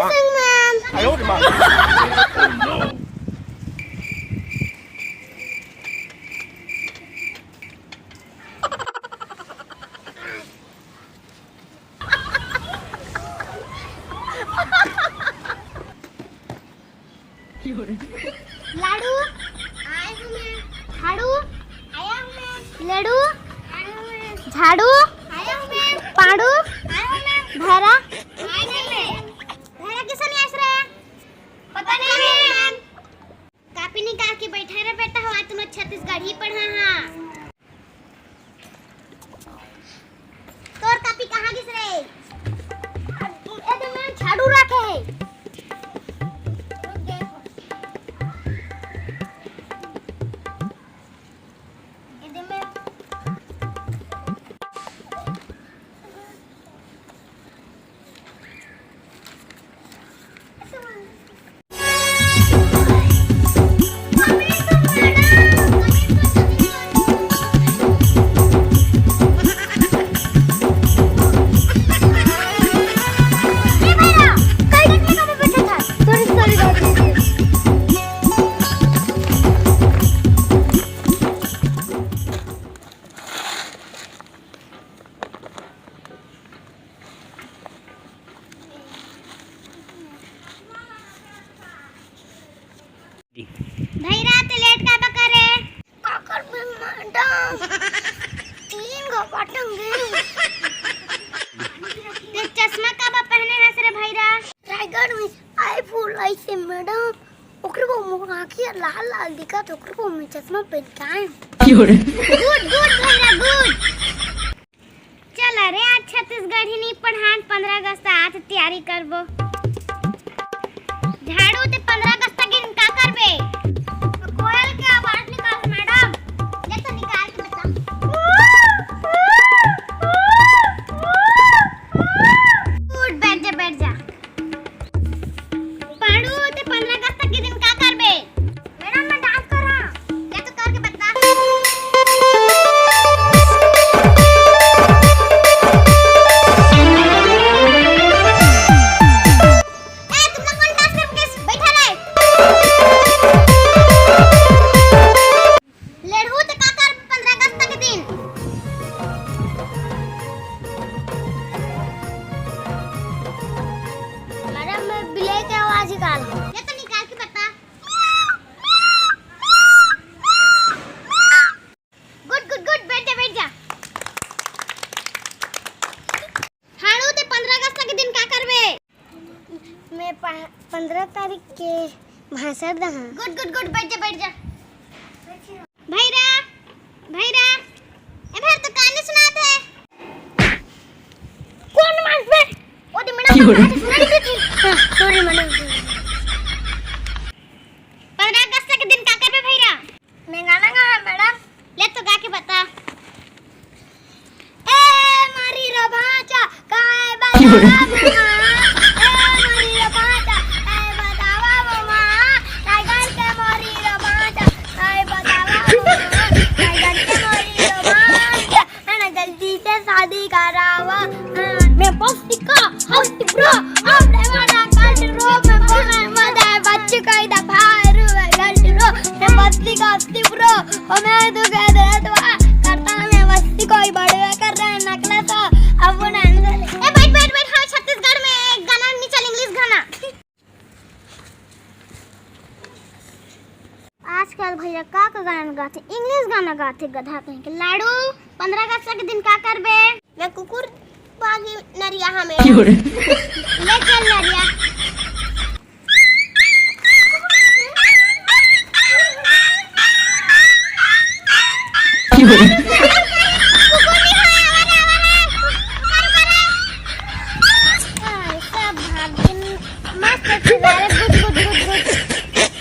Missing, ma'am. 哎呦我的妈！ लाडू आया हूँ मैं। झाड़ू आया हूँ मैं। लड्डू आया हूँ मैं। झाड़ू आया हूँ मैं। पाड़ू आया हूँ मैं। भैरा आया नहीं मैं। भैरा किसे नहीं आस रहा है? पता नहीं मैम। कापी निकाल के बैठा रहे बेटा, हुआ तुम छत्तीसगढ़ी पढ़ा हाँ। तोर कापी कहाँ गिस रहे? ए तो मैं झाड़ू रखे है। भैरा ते लेट का बकरे काकर पे मैडम 3 गो पटंगे ते चश्मा का बा पहने हस रे भैरा रायगढ़ में आई फूल ऐसे मैडम ओकरे को मुंह आंखी लाल लाल दिखा तो ओकरे को मैं चश्मा पहन के आए गुड गुड भैरा गुड चल रे आज छत्तीसगढ़ ही नहीं पढ़ान 15 अगस्त आज तैयारी करबो झाड़ू ते 15 अगस्त के दिन का करबे कोयल के आवाज निकाल मैडम ले तो निकाल के बता गुड बैठ जा पाड़ू ते 15 अगस्त के दिन का करबे मैडम मैं डांस कर रहा ले तो करके बता निकाल ये तो निकाल के बता गुड गुड गुड बैठ जा हाड़ू ते 15 अगस्त के दिन का करबे मैं 15 तारीख के भाषण दहा गुड गुड गुड बैठ जा भैरा ए भैर तो कहानी सुनात है कौन मांस पे ओ दी मैडम सुनाई थी सॉरी मैडम 15 अगस्त के दिन का करबे भैरा मैं गाना गा मैडम ले तो गा के बता ए मारी रभाचा काय बतावा मारी रभाचा काय बतावा मामा टाइगर के मारी रभाचा काय बतावा टाइगर के मारी रभाचा ना जल्दी से शादी करावा मैं पौष्टिका हस्ती ब्रो अब लेवाना कंट्रो में बोले मदे बच्चे का इधर फायर हुआ कंट्रो मैं बस्ती का हस्ती ब्रो और मैं तो कह दे तो करता मैं बस्ती कोई बड़े कर रहे हैं नकले तो अब वो डांसर ए बैठ हाँ छत्तीसगढ़ में गाना नहीं चल इंग्लिश गाना आजकल भैया का गाना गाते इंग्लिश गाना गाते गधा कहीं के लाडू 15 अगस्त के दिन का करबे मैं कुकुर बागी नरिया हमें ले चल नरिया